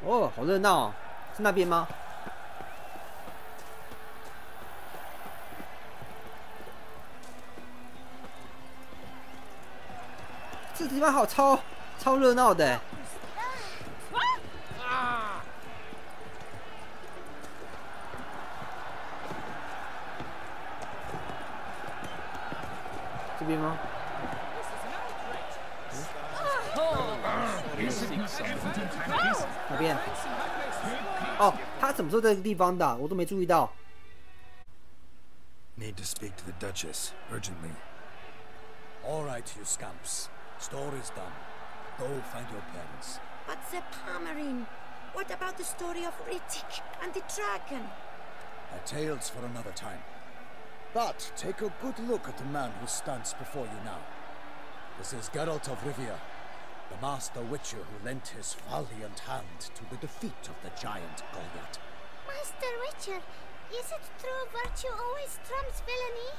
哦，好热闹哦，是那边吗？这地方好超热闹的。这边吗？哪边？哦，他怎么说这个地方的？我都没注意到。Need to speak to the Duchess urgently. All right, you scamps. Story's done. Go find your parents. But the Pomerine. What about the story of Ritchik and the dragon? A tale's for another time. But take a good look at the man who stands before you now. This is Geralt of Rivia, the master witcher who lent his valiant hand to the defeat of the giant Goliath. Master Witcher, is it true virtue always trumps villainy?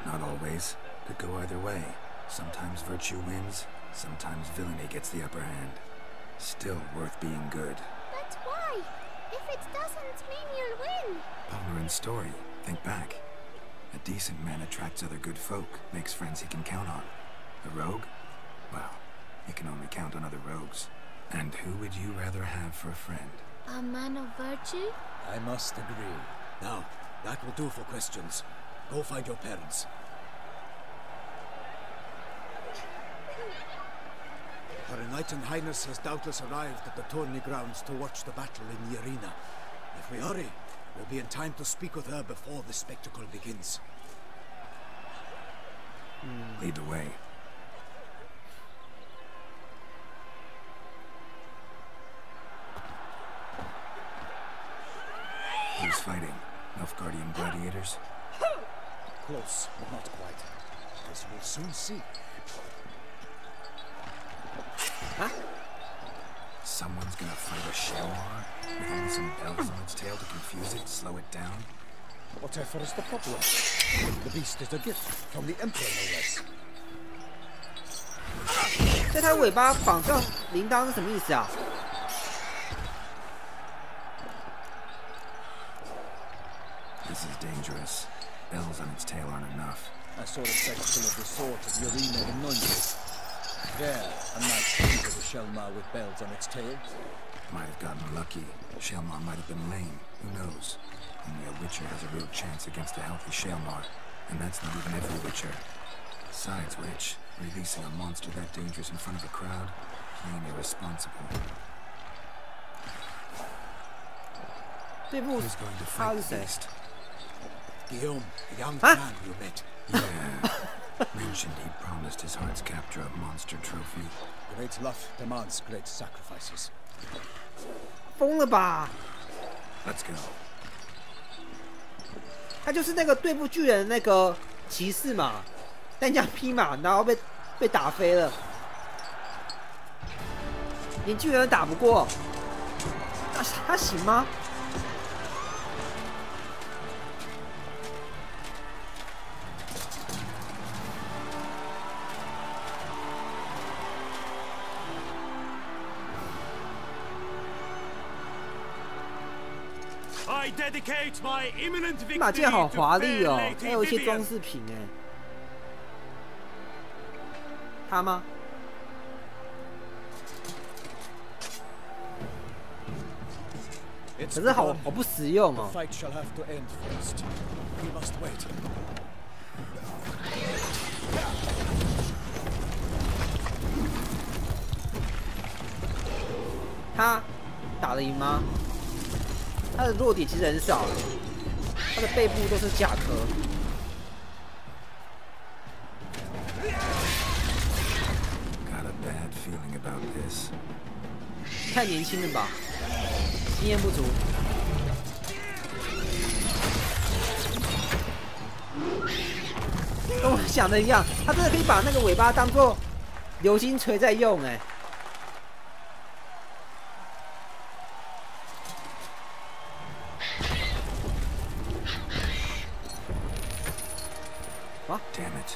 Not always. Could go either way. Sometimes virtue wins, sometimes villainy gets the upper hand. Still worth being good. But why? If it doesn't mean you'll win. Pomerin's story. Think back. A decent man attracts other good folk, makes friends he can count on. A rogue? Well, he can only count on other rogues. And who would you rather have for a friend? A man of virtue? I must agree. Now, that will do for questions. Go find your parents. Her Enlightened Highness has doubtless arrived at the tourney grounds to watch the battle in the arena. If we hurry, we'll be in time to speak with her before the spectacle begins. Lead the way. Who's fighting? Nilfgaardian gladiators? Close, but not quite. As we'll soon see. Huh? Someone's gonna fight a Shelmar with only some bells on its tail to confuse it, slow it down? Whatever is the problem? The beast is a gift from the Emperor, no less. 在它尾巴绑上铃铛是什么意思啊？ This is dangerous. Bells on its tail aren't enough. I saw a spectacle of the sort at the arena in Nuremberg. There, a knight came to the Shelmar with bells on its tail. Might have gotten lucky. Shelmar might have been lame. Who knows? Only a Witcher has a real chance against a healthy Shelmar. And that's not even every Witcher. Besides which, releasing a monster that dangerous in front of a crowd, plain irresponsible. Who's going to fight the beast? Guillaume, the young man you met. Yeah. Mentioned he promised his heart's capture a monster trophy. Great love demands great sacrifices. 疯了吧！ Let's go. 他就是那个对付巨人的那个骑士嘛，单枪匹马，然后被打飞了，连巨人都打不过，他行吗？ 马剑好华丽哦，还有一些装饰品哎。他吗？可是好不实用哦。他打得赢吗？ 他的弱点其实很少，他的背部都是甲壳。太年轻了吧，经验不足。跟我想的一样，他真的可以把那个尾巴当做流星锤在用哎。 Damn it.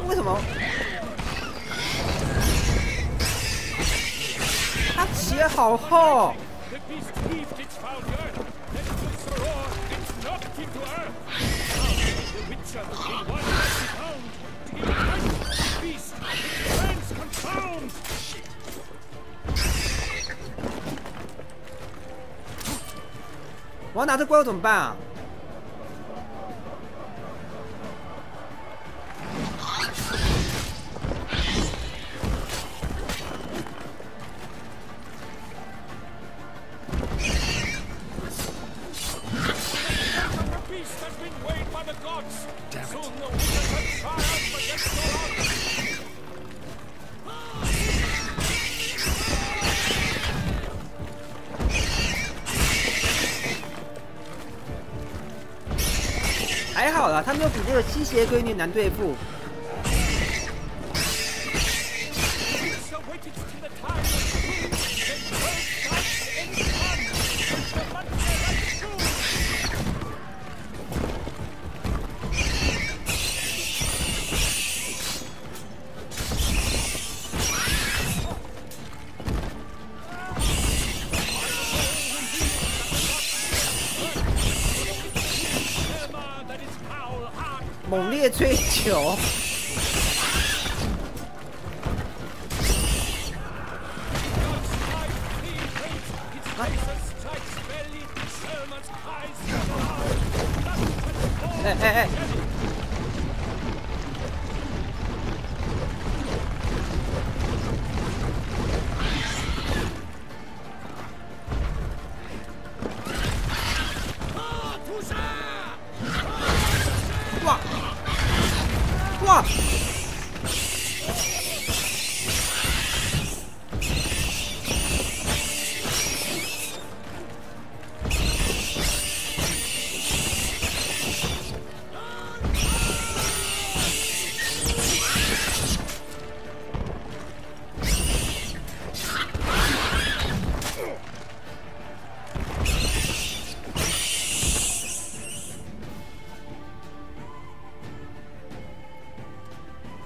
为什么？它血好厚。 The beast heaved its foul earth, then took the roar and knocked him to earth. Now the Witcher, in one mighty bound, he crushed the beast, its hands confound. 我要拿这怪物怎么办啊？ 还好啦，他没有比这个吸血鬼女难对付。猛烈吹球。哎！哇！哇！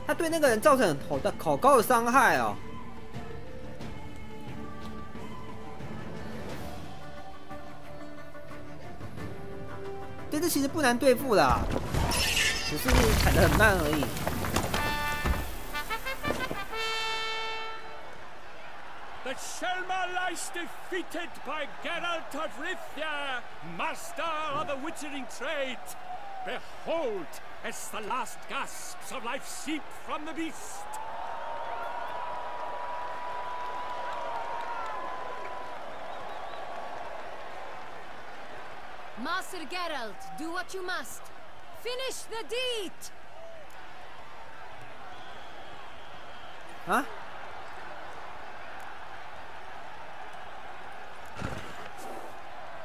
他对那个人造成好高的伤害哦。这只其实不难对付啦，只是砍得很慢而已。 The Shelma lies defeated by Geralt of Rivia, master of the witchering trade. Behold, as the last gasps of life seep from the beast. Master Geralt, do what you must. Finish the deed! 啊？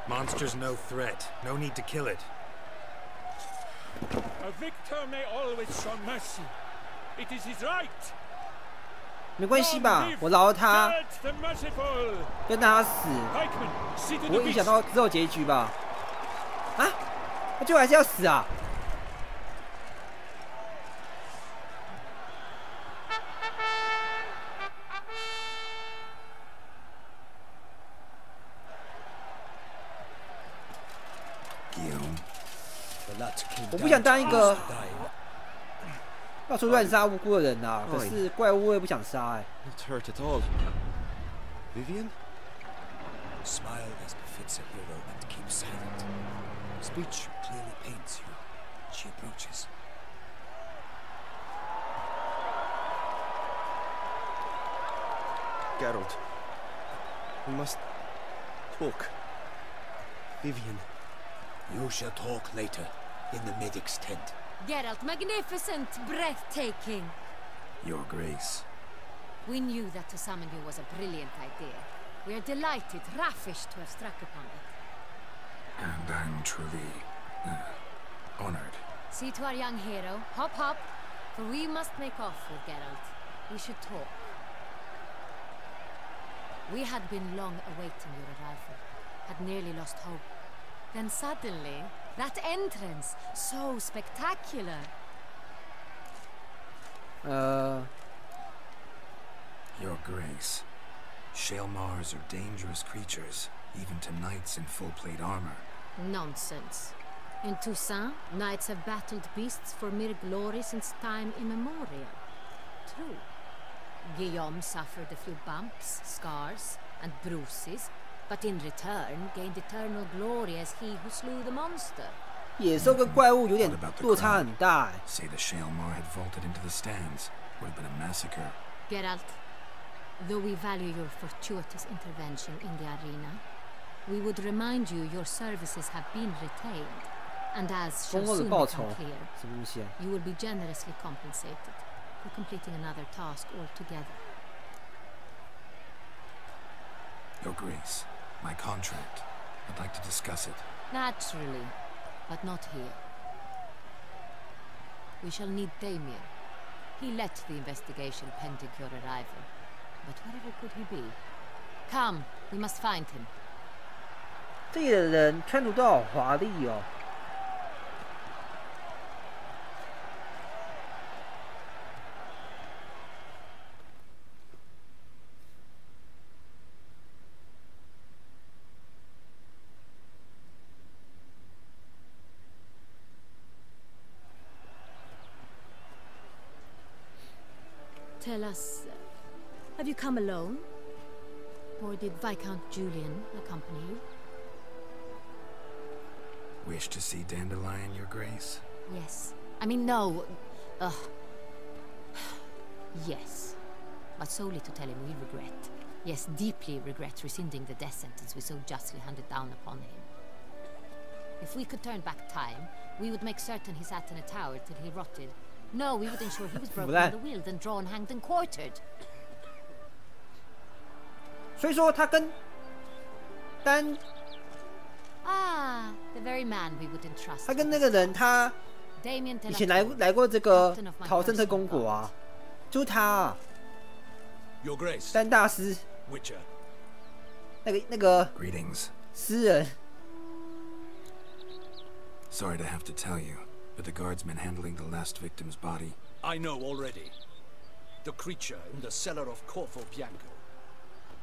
Monster's no threat. No need to kill it. A victor may always show mercy. It is his right. 没关系吧，我饶了他， Geralt the merciful. 就让他死， Pikeman, see to 不 the 会影响 beast. 到之后结局吧？啊？他最后还是要死啊？ 我不想当一个到处乱杀无辜的人啊！可是怪物我也不想杀哎。Not hurt at all. Vivian? Smile as befits a hero and keep silent. Speech clearly paints you. She approaches. Geralt. We must talk. Vivian. You shall talk later, in the medic's tent. Geralt, magnificent, breathtaking. Your Grace. We knew that to summon you was a brilliant idea. We are delighted, ravished to have struck upon it. And I'm truly honored. See to our young hero. Hop, hop. For we must make off with Geralt. We should talk. We had been long awaiting your arrival, had nearly lost hope. Then suddenly, that entrance, so spectacular. Your Grace, Shaelmars are dangerous creatures, even to knights in full-plate armor. Nonsense. In Toussaint, knights have battled beasts for mere glory since time immemorial. True. Guillaume suffered a few bumps, scars, and bruises, but in return gained eternal glory as he who slew the monster. 野兽跟怪物有点落差很大哎。Say the Shaelmar had vaulted into the stands, would have been a massacre. Geralt, though we value your fortuitous intervention in the arena, we would remind you your services have been retained, and as shall soon become clear, you will be generously compensated for completing another task altogether. Your Grace, my contract. I'd like to discuss it. Naturally, but not here. We shall need Damien. He led the investigation pending your arrival. But wherever could he be? Come, we must find him. 这里的人穿着都好华丽哦。Tell us, have you come alone? Or did Viscount Julian accompany you? Wish to see Dandelion, Your Grace? Yes. I mean, no. Yes. But solely to tell him we regret. Yes, deeply regret rescinding the death sentence we so justly handed down upon him. If we could turn back time, we would make certain he sat in a tower till he rotted. No, we would ensure he was broken on the wheel, then drawn, hanged, and quartered. 所以说他跟丹 the very man we would entrust. 他跟那个人，他以前来过这个陶森特公国啊，就是他啊。Your Grace. 丹大师。Witcher. 那个 Greetings. 诗人。Sorry to have to tell you, but the guardsman handling the last victim's body. I know already. The creature in the cellar of Corvo Bianco.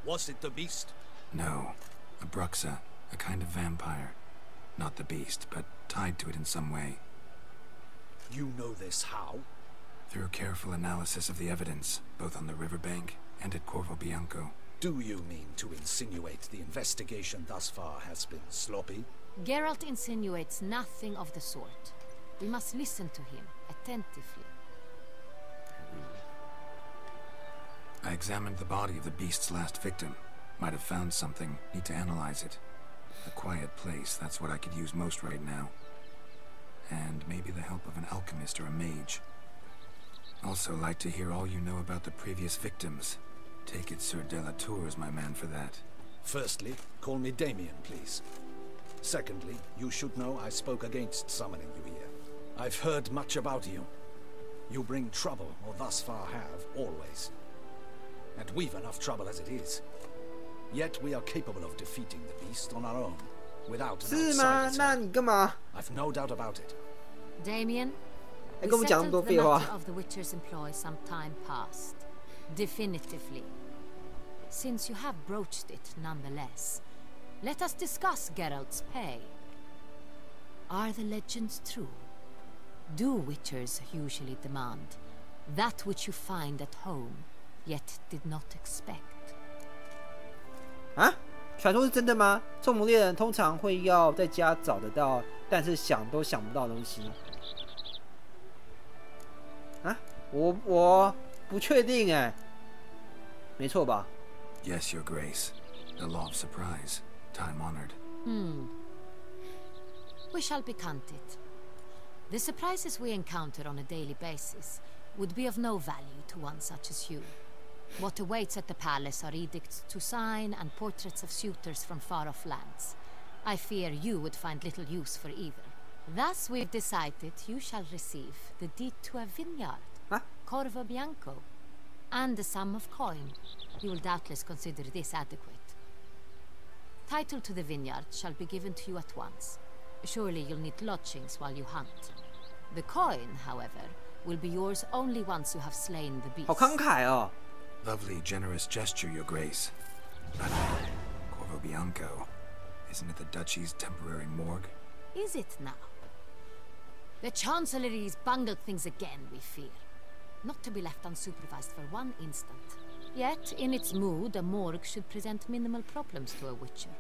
Was it the beast? No. A Bruxa, a kind of vampire. Not the beast, but tied to it in some way. You know this how? Through careful analysis of the evidence, both on the riverbank and at Corvo Bianco. Do you mean to insinuate the investigation thus far has been sloppy? Geralt insinuates nothing of the sort. We must listen to him attentively. I examined the body of the beast's last victim. Might have found something. Need to analyze it. A quiet place, that's what I could use most right now. And maybe the help of an alchemist or a mage. Also like to hear all you know about the previous victims. Take it Sir Delatour is my man for that. Firstly, call me Damien, please. Secondly, you should know I spoke against summoning you here. I've heard much about you. You bring trouble, or thus far have, always. And we've enough trouble as it is. Yet we are capable of defeating the beast on our own, without an outsider. I've no doubt about it. Damien, we settled the matter of the Witcher's employ some time past. Definitively. Since you have broached it nonetheless, let us discuss Geralt's pay. Are the legends true? Do Witchers usually demand that which you find at home, yet did not expect? 啊，传说是真的吗？众魔猎人通常会要在家找得到，但是想都想不到的东西。啊，我不确定哎，没错吧 ？Yes, Your Grace. The law of surprise, time honored. We shall be candid. The surprises we encounter on a daily basis would be of no value to one such as you. What awaits at the palace are edicts to sign and portraits of suitors from far-off lands. I fear you would find little use for either. Thus we've decided you shall receive the deed to a vineyard, Corvo Bianco. and a sum of coin. You will doubtless consider this adequate. Title to the vineyard shall be given to you at once. Surely you'll need lodgings while you hunt. The coin, however, will be yours only once you have slain the beast. 好慷慨哦。 Lovely, generous gesture, Your Grace. But Corvo Bianco, isn't it the Duchy's temporary morgue? Is it now? The Chancellery's bungled things again, we fear. Not to be left unsupervised for one instant. Yet, in its mood, a morgue should present minimal problems to a witcher.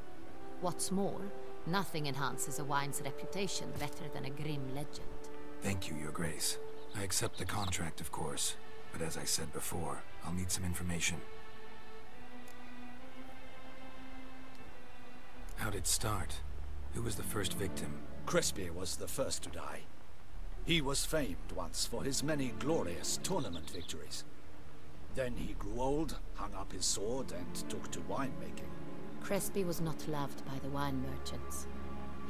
What's more, nothing enhances a wine's reputation better than a grim legend. Thank you, Your Grace. I accept the contract, of course. But as I said before, I'll need some information. How'd it start? Who was the first victim? Crespi was the first to die. He was famed once for his many glorious tournament victories. Then he grew old, hung up his sword, and took to winemaking. Crespi was not loved by the wine merchants.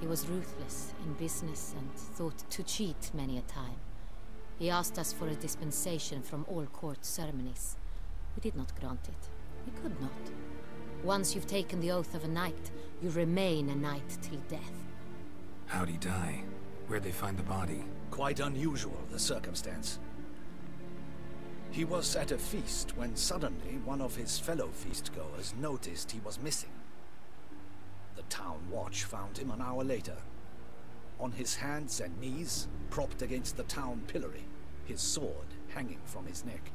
He was ruthless in business and thought to cheat many a time. He asked us for a dispensation from all court ceremonies. We did not grant it. We could not. Once you've taken the oath of a knight, you remain a knight till death. How'd he die? Where'd they find the body? Quite unusual, the circumstance. He was at a feast when suddenly one of his fellow feastgoers noticed he was missing. The town watch found him an hour later. On his hands and knees, propped against the town pillory, his sword hanging from his neck.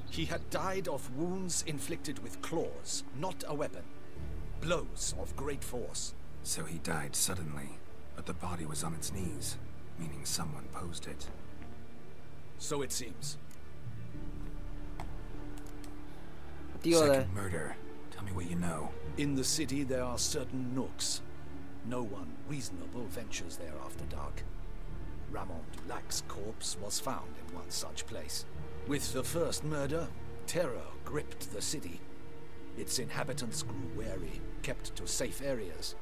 He had died of wounds inflicted with claws, not a weapon. Blows of great force. So he died suddenly, but the body was on its knees, meaning someone posed it. So it seems. Second murder. Tell me what you know. In the city there are certain nooks. No one reasonable ventures there after dark. Ramon Dulac's corpse was found in one such place. With the first murder, terror gripped the city. Its inhabitants grew wary, kept to safe areas.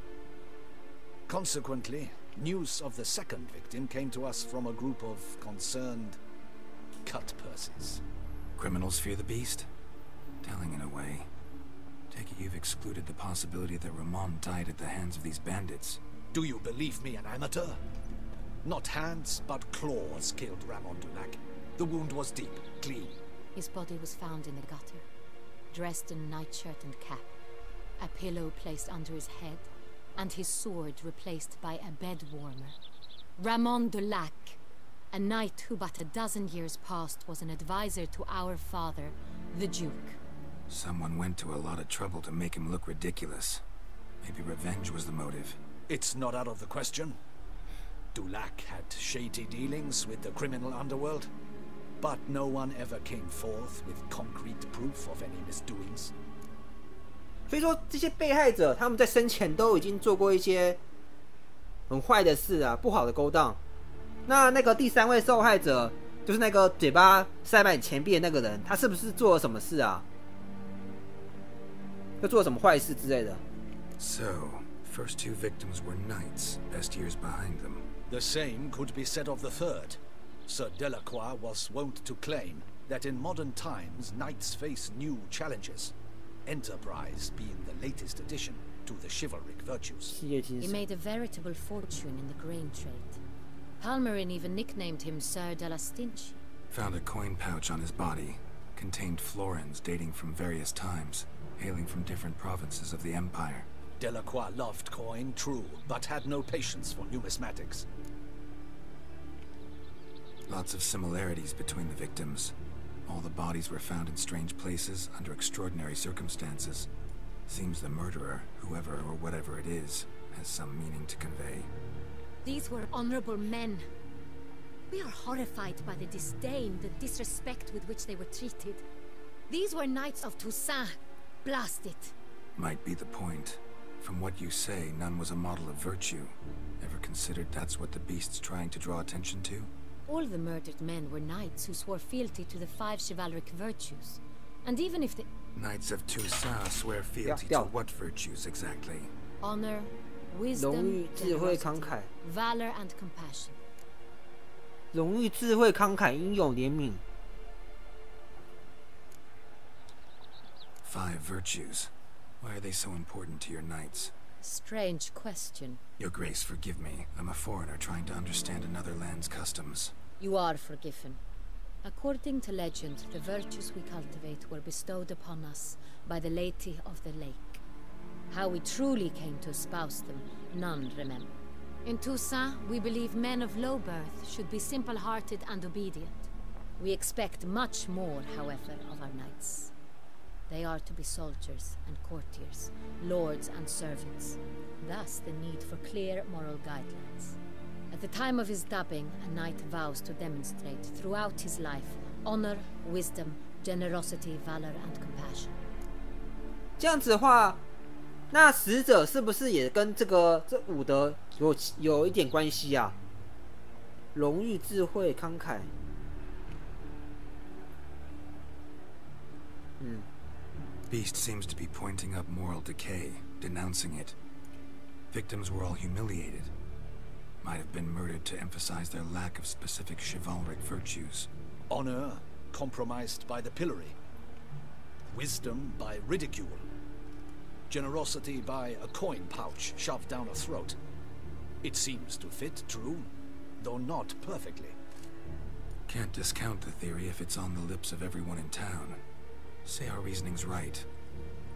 Consequently, news of the second victim came to us from a group of concerned cut-purses. Criminals fear the beast? Telling in a way. Take it you've excluded the possibility that Ramon died at the hands of these bandits. Do you believe me an amateur? Not hands, but claws killed Ramon Dulac. The wound was deep, clean. His body was found in the gutter, dressed in nightshirt and cap, a pillow placed under his head, and his sword replaced by a bed warmer. Ramon Dulac, a knight who but a dozen years past was an advisor to our father, the Duke. Someone went to a lot of trouble to make him look ridiculous. Maybe revenge was the motive. It's not out of the question. Dulac had shady dealings with the criminal underworld, but no one ever came forth with concrete proof of any misdoings. 所以说，这些被害者他们在生前都已经做过一些很坏的事啊，不好的勾当。那个第三位受害者，就是那个嘴巴塞满钱币的那个人，他是不是做了什么事啊？又做了什么坏事之类的 So, first two victims were knights, best years behind them. The same could be said of the third. Sir Delacroix was wont to claim that in modern times knights face new challenges, enterprise being the latest addition to the chivalric virtues. He made a veritable fortune in the grain trade. Palmerin even nicknamed him Sir de la Stinch. Found a coin pouch on his body. Contained florins dating from various times, hailing from different provinces of the Empire. Delacroix loved coin, true, but had no patience for numismatics. Lots of similarities between the victims. All the bodies were found in strange places under extraordinary circumstances. Seems the murderer, whoever or whatever it is, has some meaning to convey. These were honorable men. We are horrified by the disdain, the disrespect with which they were treated. These were knights of Toussaint. Blast it. Might be the point. From what you say, none was a model of virtue. Ever considered that's what the beast's trying to draw attention to? All the murdered men were knights who swore fealty to the 5 chivalric virtues. And even if the Knights of Toussaint swear fealty to what virtues exactly? Honor, wisdom, 荣誉、智慧、慷慨。 valor and compassion. 荣誉、智慧、慷慨、英勇、怜悯。5 virtues. Why are they so important to your knights? Strange question. Your Grace, forgive me. I'm a foreigner trying to understand another land's customs. You are forgiven. According to legend, the virtues we cultivate were bestowed upon us by the Lady of the Lake. How we truly came to espouse them, none remember. In Toussaint, we believe men of low birth should be simple-hearted and obedient. We expect much more, however, of our knights. They are to be soldiers and courtiers, lords and servants. Thus, the need for clear moral guidelines. At the time of his dubbing, a knight vows to demonstrate throughout his life honor, wisdom, generosity, valor, and compassion. 这样子的话，那死者是不是也跟这5德有一点关系啊？荣誉、智慧、慷慨。Beast seems to be pointing up moral decay, denouncing it. Victims were all humiliated. Might have been murdered to emphasize their lack of specific chivalric virtues. Honor compromised by the pillory. Wisdom by ridicule. Generosity by a coin pouch shoved down a throat. It seems to fit, true, though not perfectly. Can't discount the theory if it's on the lips of everyone in town. Say our reasoning's right.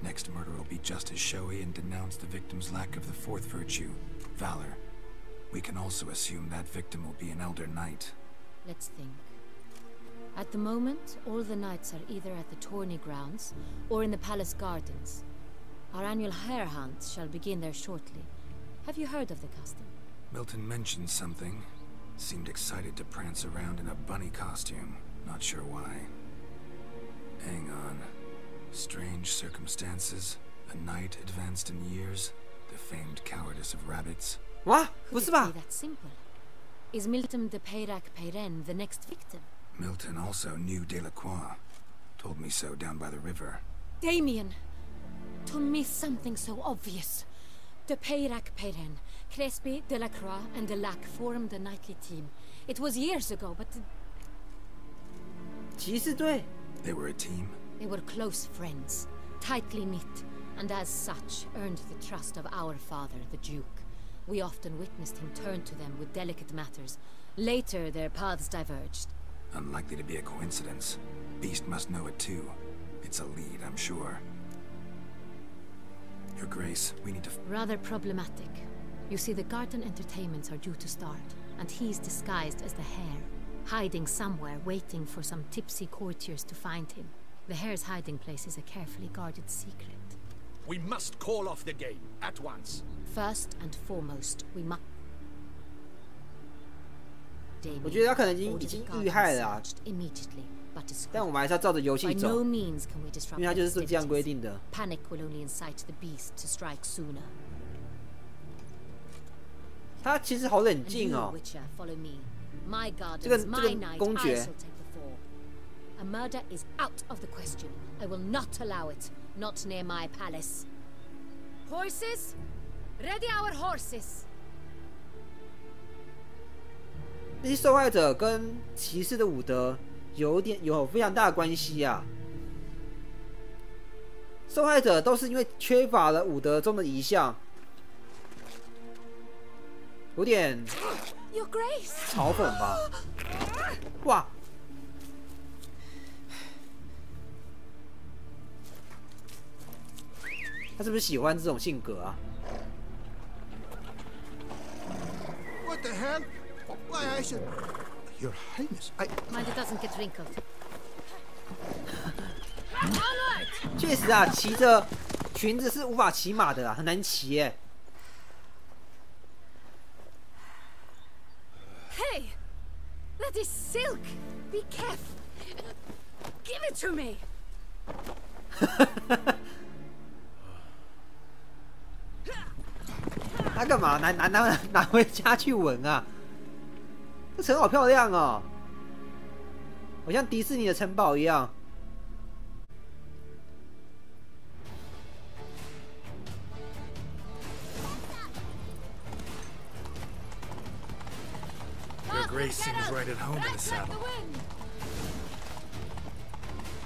Next murder will be just as showy and denounce the victim's lack of the 4th virtue, valor. We can also assume that victim will be an elder knight. Let's think. At the moment, all the knights are either at the tourney grounds or in the palace gardens. Our annual hare hunt shall begin there shortly. Have you heard of the custom? Milton mentioned something. Seemed excited to prance around in a bunny costume. Not sure why. Hang on. Strange circumstances. A knight advanced in years. The famed cowardice of rabbits. What? Could it be that simple? Is Milton de Peyrac-Peyren the next victim? Milton also knew Delacroix. Told me so down by the river. Damien! To miss something so obvious. De Peyrac-Peyren, Crespi, Delacroix, and Delac formed a knightly team. It was years ago, but...骑士队? They were a team? They were close friends, tightly knit, and as such earned the trust of our father, the Duke. We often witnessed him turn to them with delicate matters. Later, their paths diverged. Unlikely to be a coincidence. Beast must know it too. It's a lead, I'm sure. Your Grace, we need to... Rather problematic. You see, the garden entertainments are due to start, and he's disguised as the hare, hiding somewhere, waiting for some tipsy courtiers to find him. The hare's hiding place is a carefully guarded secret. We must call off the game, at once. First and foremost, we must... 我觉得他可能已经遇害了啊，但我们还是要照着游戏走，因为他就是这样规定的。他其实好冷静哦，这个公爵。A murder is out of the question. I will not allow it. Not near my palace. Horses, ready our horses. 那些受害者跟骑士的武德有非常大的关系啊。受害者都是因为缺乏了武德中的一项，有点嘲讽吧？哇！他是不是喜欢这种性格啊 ？What the hell? Why I should... Your Highness, I... Mind it doesn't get wrinkled. 确实啊，骑着裙子是无法骑马的啦，很难骑耶。Hey, that is silk. Be careful. Give it to me. 他干嘛拿回家去闻啊？这城好漂亮哦，好像迪士尼的城堡一样。Your Grace seems right at home in the saddle.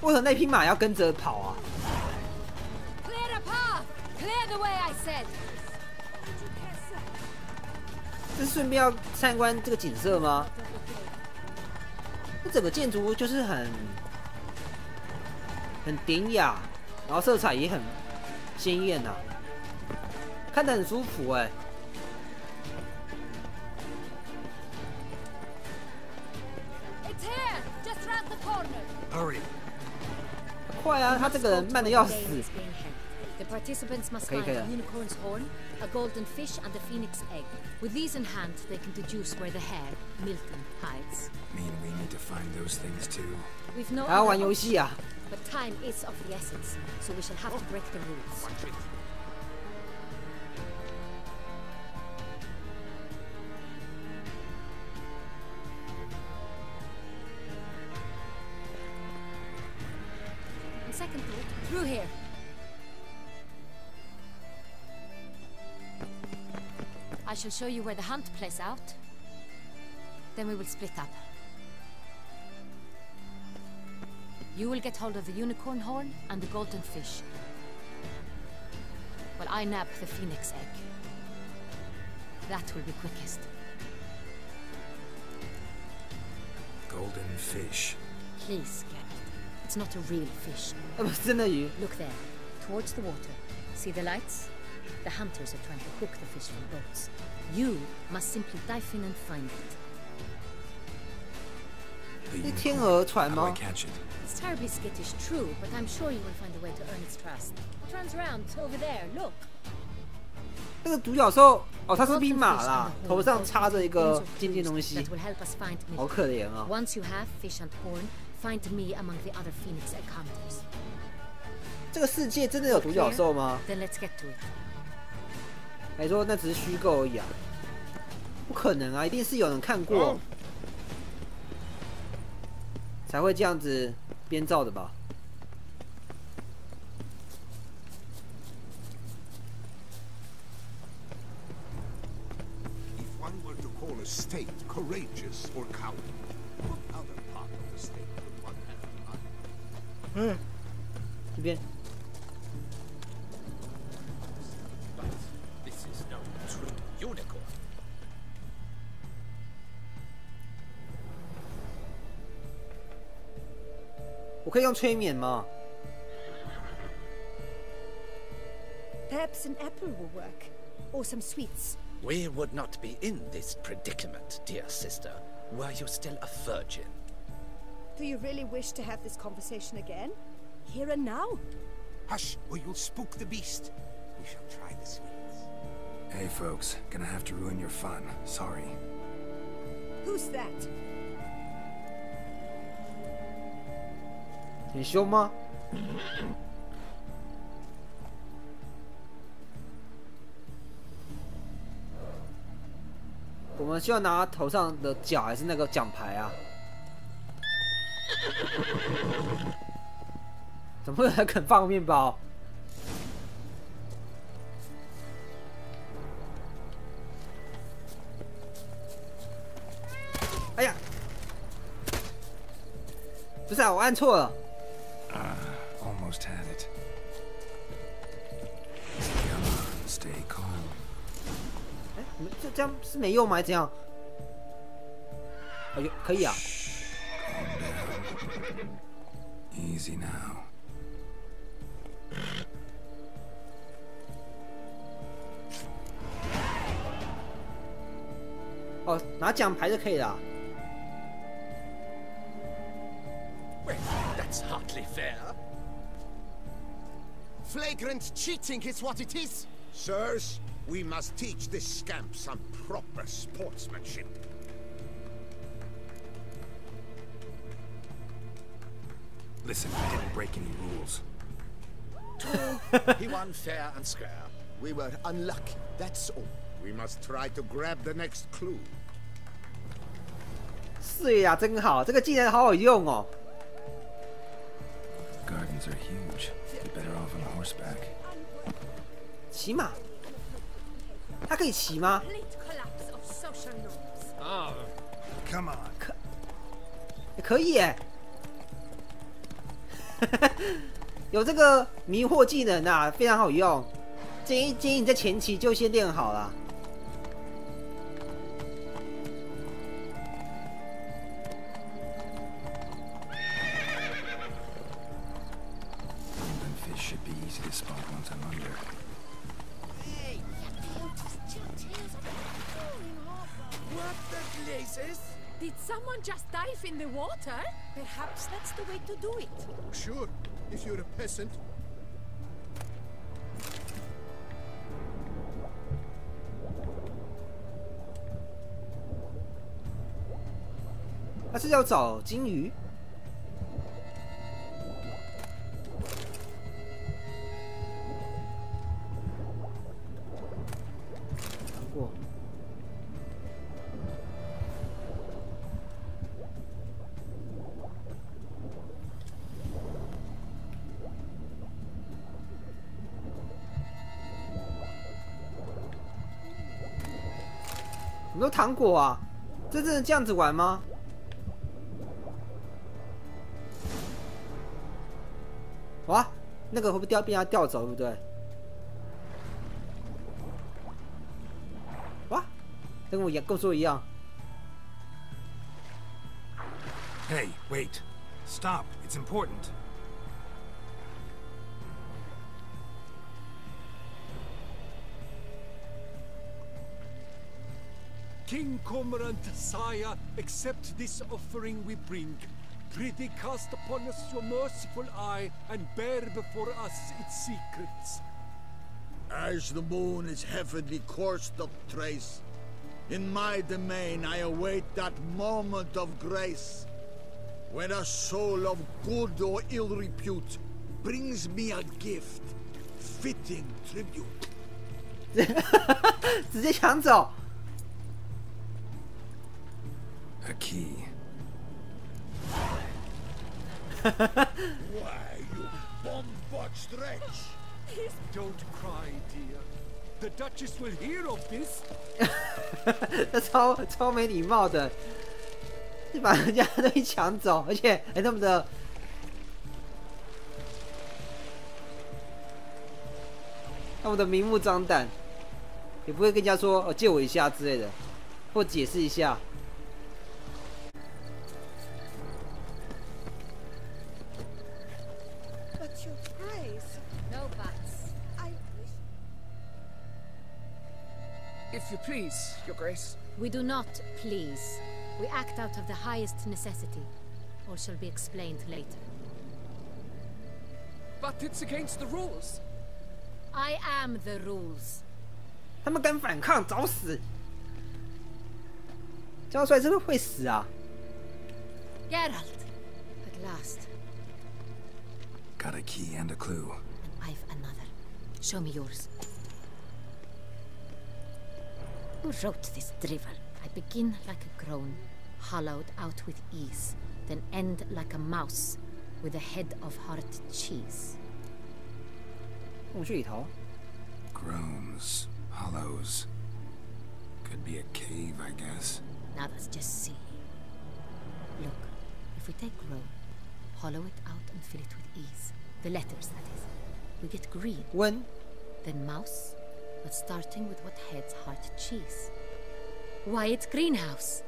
为什么那匹马要跟着跑啊？ Clear the way, I said. 这是顺便要参观这个景色吗？这整个建筑物就是很典雅，然后色彩也很鲜艳呐，看得很舒服哎。It's here, just round the corner. Hurry. 快啊！他这个人慢得要死。 The participants must find a unicorn's horn, a golden fish, and a phoenix egg. With these in hand, they can deduce where the hare, Milton, hides. Mean we need to find those things too. We've no 还要玩 other 游戏啊？ but time is of the essence, so we shall have to break the rules. On second thought, through here. I shall show you where the hunt plays out. Then we will split up. You will get hold of the unicorn horn and the golden fish, while I nab the phoenix egg. That will be quickest. Golden fish. Please, Geralt. It's not a real fish. 不是真的鱼。 Look there, towards the water. See the lights? The hunters are trying to hook the fish from boats. You must simply dive in and find it. 是天鹅船 How do I 吗？ catch it? It's terribly skittish, true, but I'm sure you will find a way to earn its trust. It runs around over there, look. 那个独角兽哦，它是匹马啦，头上插着一个尖尖东西 That，will help us find 好 Milton. 可怜啊！ Once you have fish and horn, find me among the other phoenix egg hunters. 这个世界真的有独角兽吗？ Then let's get to it. 还说那只是虚构而已啊？不可能啊，一定是有人看过才会这样子编造的吧？ If one were to call a state courageous or cowardly, what other part of the state would one have in mind? 这边 But this is no true unicorn. 我可以用催眠吗？ Perhaps an apple will work. Or some sweets. We would not be in this predicament, dear sister, were you still a virgin. Do you really wish to have this conversation again? Here and now? Hush, or you'll spook the beast. We shall try the sweets. Hey folks, gonna have to ruin your fun. Sorry. Who's that? 很凶吗？我们需要拿头上的角还是那个奖牌啊？怎么会有人肯放面包？哎呀！不是啊，我按错了。 Almost had it. Come on, stay calm. 哎，你们这样是没用吗？还是怎样？哎呦，可以啊。 Calm down. Easy now. 哦，拿奖牌就可以了。 Well, that's hardly fair. Flagrant cheating is what it is. Sirs, we must teach this scamp some proper sportsmanship. Listen, I didn't break any rules. He won fair and square. We were unlucky, that's all. We must try to grab the next clue. 是呀，真好，这个技能好好用哦。 Gardens are huge. Be better off on horseback. 骑马，它可以骑吗？ Complete collapse of social norms. Ah, Come on. 可以耶。有这个迷惑技能啊，非常好用。建议你在前期就先练好了。Did someone just dive in the water? Perhaps that's the way to do it. Sure, if you're a peasant. 他是要找金鱼。过。很多糖果啊！这真的这样子玩吗？哇，那个会不会被他调走，对不对？哇，跟我说一样。Hey, wait. Stop. It's important. King Cormorant, sire, accept this offering we bring. Prithee cast upon us your merciful eye, and bear before us its secrets. As the moon is heavenly coursed of trace, in my domain I await that moment of grace, when a soul of good or ill repute brings me a gift, fitting tribute. 直接抢走。A key. Why, you bomb-botched wretch! Don't cry, dear. The Duchess will hear of this. 这超没礼貌的，就把人家东西抢走，而且还那么的，明目张胆，也不会跟人家说借我一下之类的，或解释一下。If you please, Your Grace. We do not please. We act out of the highest necessity. All shall be explained later. But it's against the rules. I am the rules. 他们敢反抗，找死！交出来真的会死啊 Geralt! At last. Got a key and a clue. And I've another. Show me yours. Who wrote this drivel? I begin like a groan, hollowed out with ease, then end like a mouse, with a head of hard cheese. 洞穴里头 Groans, hollows. Could be a cave, I guess. Now let's just see. Look, if we take groan, hollow it out and fill it with ease. The letters, that is. We get green. When? Then mouse, but starting with what heads hard cheese. Why, it's greenhouse.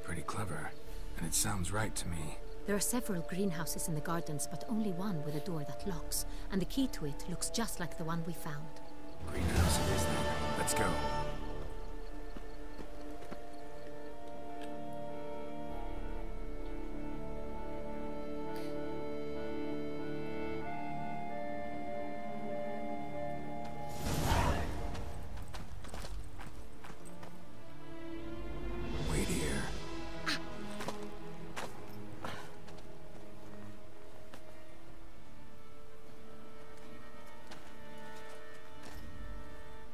Pretty clever. And it sounds right to me. There are several greenhouses in the gardens, but only one with a door that locks. And the key to it looks just like the one we found. Greenhouse it is then. Let's go. Wait here.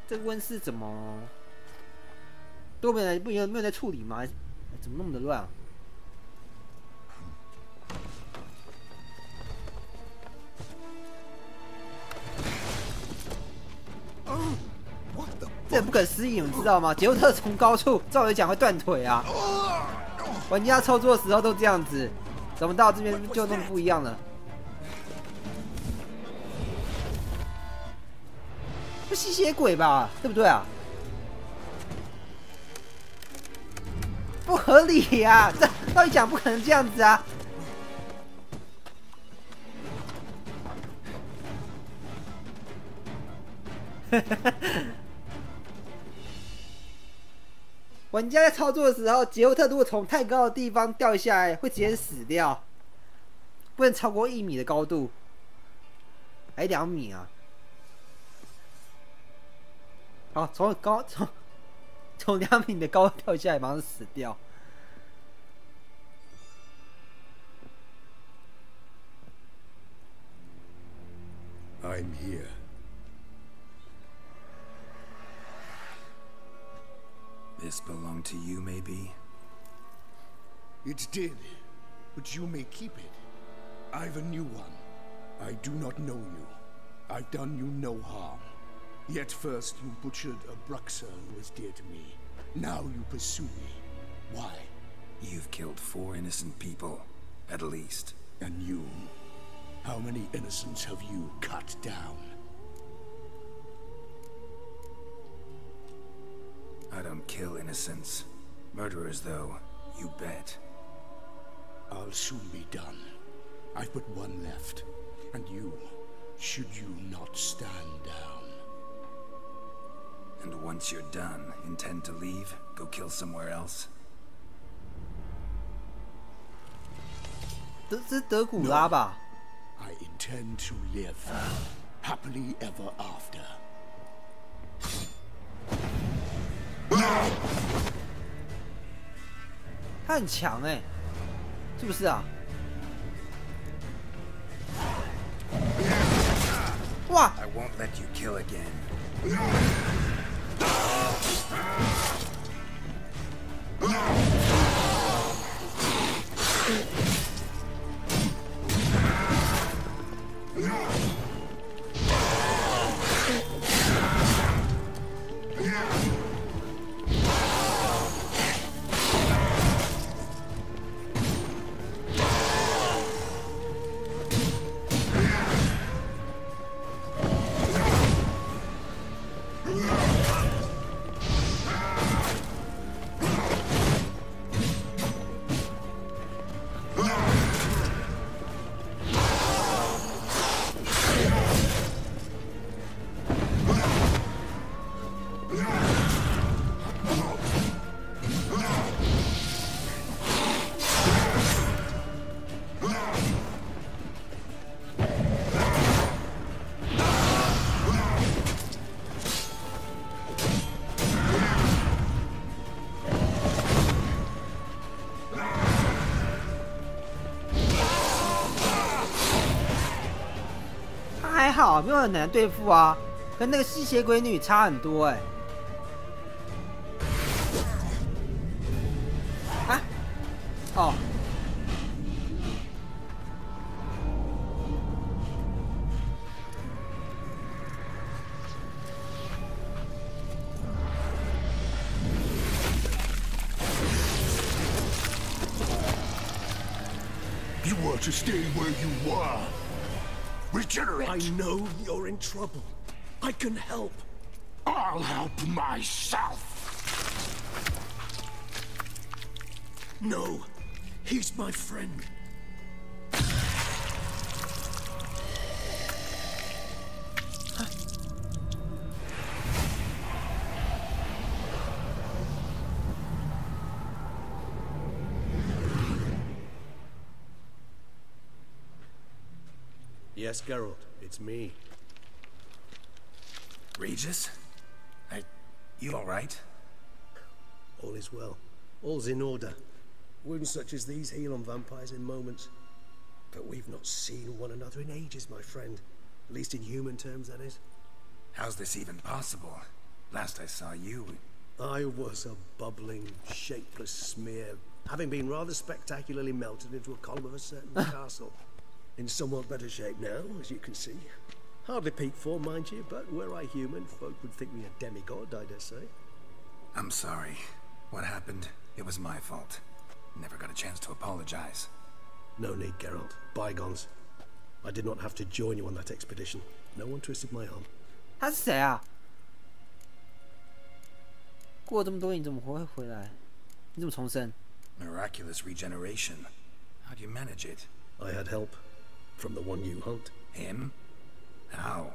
这温室怎么都没有在处理吗？怎么那么的乱啊？这不可思议，你们知道吗？杰洛特从高处，照理讲会断腿啊！玩家操作的时候都这样子，怎么到这边就那么不一样了？这吸血鬼吧，对不对啊？不合理呀、啊！这道理讲不可能这样子啊！玩家在操作的时候，杰洛特如果从太高的地方掉下来，会直接死掉，不能超过1米的高度，还2米啊！好，从2米的高度掉下来，马上死掉。I'm here. This belonged to you, maybe? It did, but you may keep it. I've a new one. I do not know you. I've done you no harm. Yet first you butchered a Bruxer who was dear to me. Now you pursue me. Why? You've killed 4 innocent people, at least. And you? How many innocents have you cut down? I don't kill innocents. Murderers, though, you bet. I'll soon be done. I've but one left. And you, should you not stand down. And once you're done, intend to leave? Go kill somewhere else? 这是德古拉吧？ I intend to live happily ever after. 他很强哎，是不是啊？哇！ I won't let you kill again.还好，没有很难对付啊，跟那个吸血鬼女差很多哎。啊？哦。You were to stay where you were. Regenerate! I know you're in trouble. I can help. I'll help myself. No, he's my friend. Yes, Geralt, it's me. Regis? You alright? All is well. All's in order. Wounds such as these heal on vampires in moments. But we've not seen one another in ages, my friend. At least in human terms, that is. How's this even possible? Last I saw you... I was a bubbling, shapeless smear, having been rather spectacularly melted into a column of a certain castle. In somewhat better shape now, as you can see. Hardly peak form, mind you, but were I human, folk would think me a demigod, I dare say. I'm sorry. What happened? It was my fault. Never got a chance to apologize. No need, Geralt. Bygones. I did not have to join you on that expedition. No one twisted my arm. 他是谁啊？过了这么多年，你怎么会回来？你怎么重生？ Miraculous regeneration. How'd you manage it? I had help. From the one you hunt. Him? How?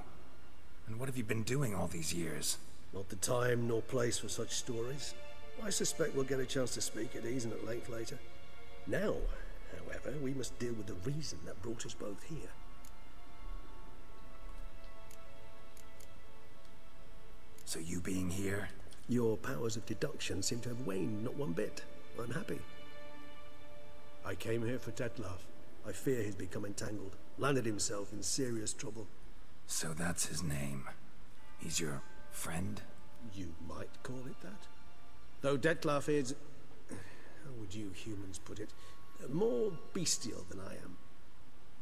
And what have you been doing all these years? Not the time nor place for such stories. I suspect we'll get a chance to speak at ease and at length later. Now, however, we must deal with the reason that brought us both here. So you being here? Your powers of deduction seem to have waned not one bit. I'm happy. I came here for Detlef. I fear he's become entangled, landed himself in serious trouble. So that's his name. He's your friend? You might call it that. Though Detlef is, how would you humans put it, more bestial than I am.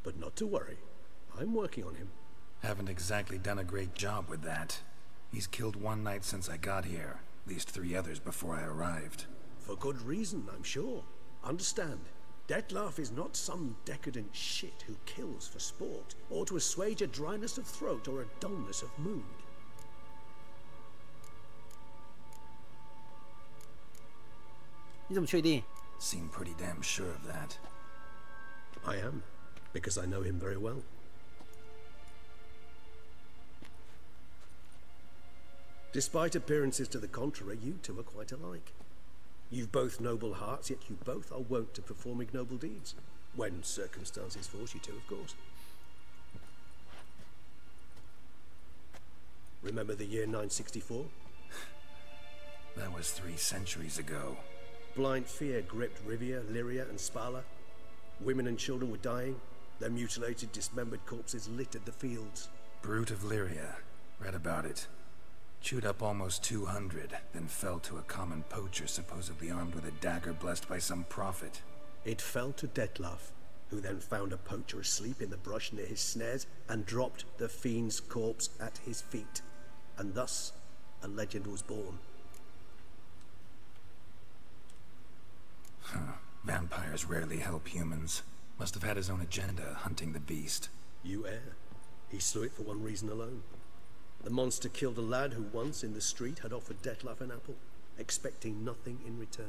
But not to worry, I'm working on him. Haven't exactly done a great job with that. He's killed one knight since I got here, at least 3 others before I arrived. For good reason, I'm sure. Understand, Detlef is not some decadent shit who kills for sport, or to assuage a dryness of throat or a dullness of mood. Seem pretty damn sure of that. I am, because I know him very well. Despite appearances to the contrary, you two are quite alike. You've both noble hearts, yet you both are wont to perform ignoble deeds. When circumstances force you to, of course. Remember the year 964? That was 3 centuries ago. Blind fear gripped Rivia, Lyria, and Spala. Women and children were dying. Their mutilated, dismembered corpses littered the fields. Brute of Lyria. Read about it. Chewed up almost 200, then fell to a common poacher supposedly armed with a dagger blessed by some prophet. It fell to Detlef, who then found a poacher asleep in the brush near his snares and dropped the fiend's corpse at his feet. And thus, a legend was born. Huh. Vampires rarely help humans. Must have had his own agenda, hunting the beast. You err. He slew it for one reason alone. The monster killed a lad who once in the street had offered Detlef an apple, expecting nothing in return.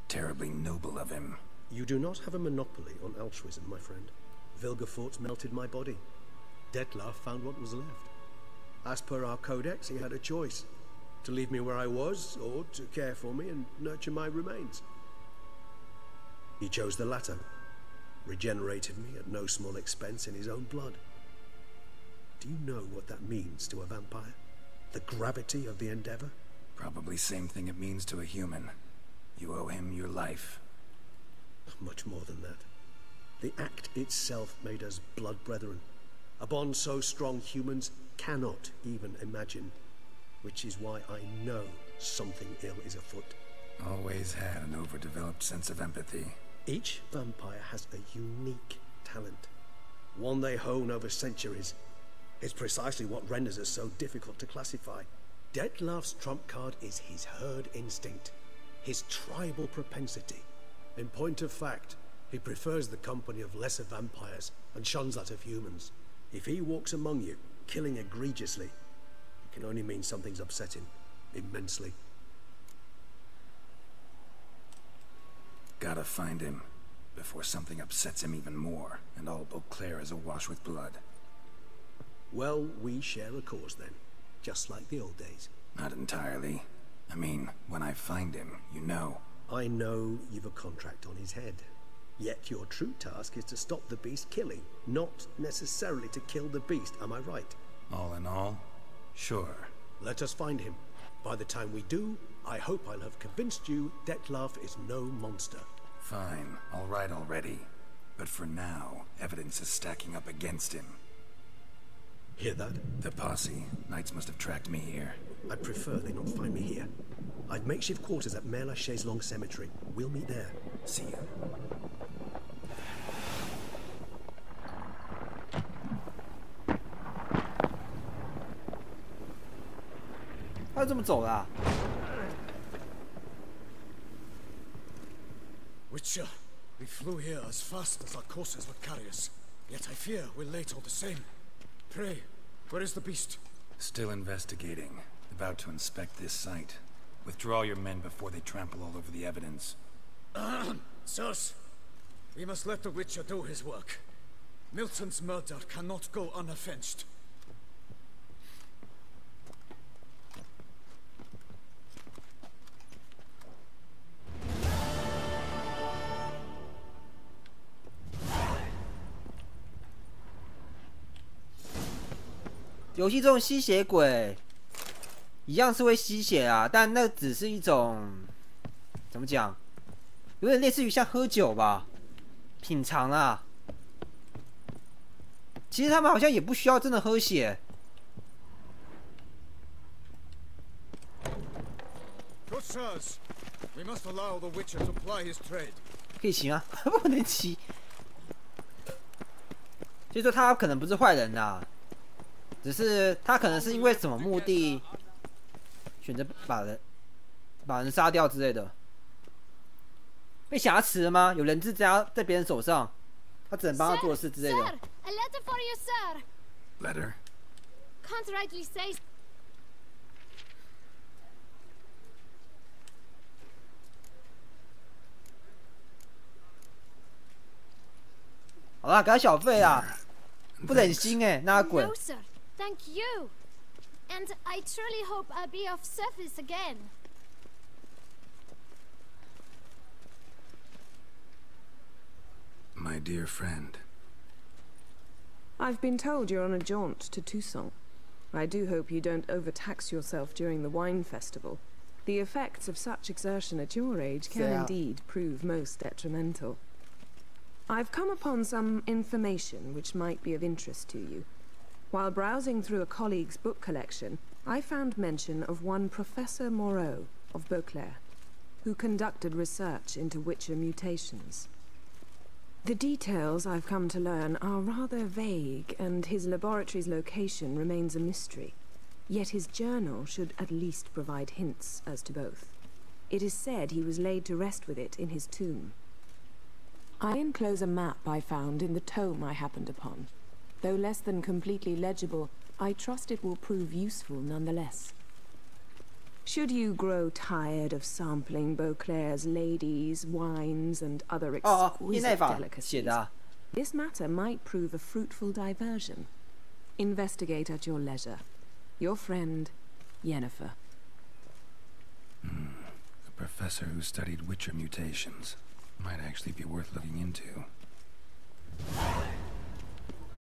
Terribly noble of him. You do not have a monopoly on altruism, my friend. Vilgefortz melted my body. Detlef found what was left. As per our codex, he had a choice. To leave me where I was, or to care for me and nurture my remains. He chose the latter. Regenerated me at no small expense in his own blood. Do you know what that means to a vampire? The gravity of the endeavor? Probably same thing it means to a human. You owe him your life. Much more than that. The act itself made us blood brethren. A bond so strong humans cannot even imagine. Which is why I know something ill is afoot. Always had an overdeveloped sense of empathy. Each vampire has a unique talent. One they hone over centuries. It's precisely what renders us so difficult to classify. Detlef's trump card is his herd instinct, his tribal propensity. In point of fact, he prefers the company of lesser vampires and shuns that of humans. If he walks among you, killing egregiously, it can only mean something's upset him immensely. Gotta find him before something upsets him even more, and all Beauclair is awash with blood. Well, we share a cause then, just like the old days. Not entirely. I mean, when I find him, you know. I know you've a contract on his head. Yet your true task is to stop the beast killing, not necessarily to kill the beast, am I right? All in all, sure. Let us find him. By the time we do, I hope I'll have convinced you Detlef is no monster. Fine, all right already. But for now, evidence is stacking up against him. Hear that? The posse. Knights must have tracked me here. I'd prefer they not find me here. I've makeshift quarters at Mère Lachaise Long Cemetery. We'll meet there. See you. Witcher, we flew here as fast as our courses would carry us. Yet I fear we're late all the same. Pray, where is the beast? Still investigating. About to inspect this site. Withdraw your men before they trample all over the evidence. Sirs, we must let the Witcher do his work. Milton's murder cannot go unavenged. 游戏中吸血鬼一样是会吸血啊，但那只是一种怎么讲，有点类似于像喝酒吧，品尝啊。其实他们好像也不需要真的喝血。Good sirs, we must allow the Witcher to ply his trade. 可以骑吗？不能骑。所以说他可能不是坏人啦。只是他可能是因为什么目的选择把人杀掉之类的，被挟持了吗？有人质在别人手上，他只能帮他做事之类的。Sir, a letter for you, sir. Letter? Can't rightly say. 好啦，给他小费啊！不忍心哎，那他滚。 No, sir. Thank you. And I truly hope I'll be of service again. My dear friend. I've been told you're on a jaunt to Toussaint. I do hope you don't overtax yourself during the wine festival. The effects of such exertion at your age can indeed prove most detrimental. I've come upon some information which might be of interest to you. While browsing through a colleague's book collection, I found mention of one Professor Moreau of Beauclair, who conducted research into Witcher mutations. The details I've come to learn are rather vague, and his laboratory's location remains a mystery. Yet his journal should at least provide hints as to both. It is said he was laid to rest with it in his tomb. I enclose a map I found in the tome I happened upon. Though less than completely legible, I trust it will prove useful nonetheless. Should you grow tired of sampling Beauclair's ladies, wines, and other exquisite delicacies, this matter might prove a fruitful diversion. Investigate at your leisure. Your friend, Yennefer. A professor who studied Witcher mutations. Might actually be worth looking into.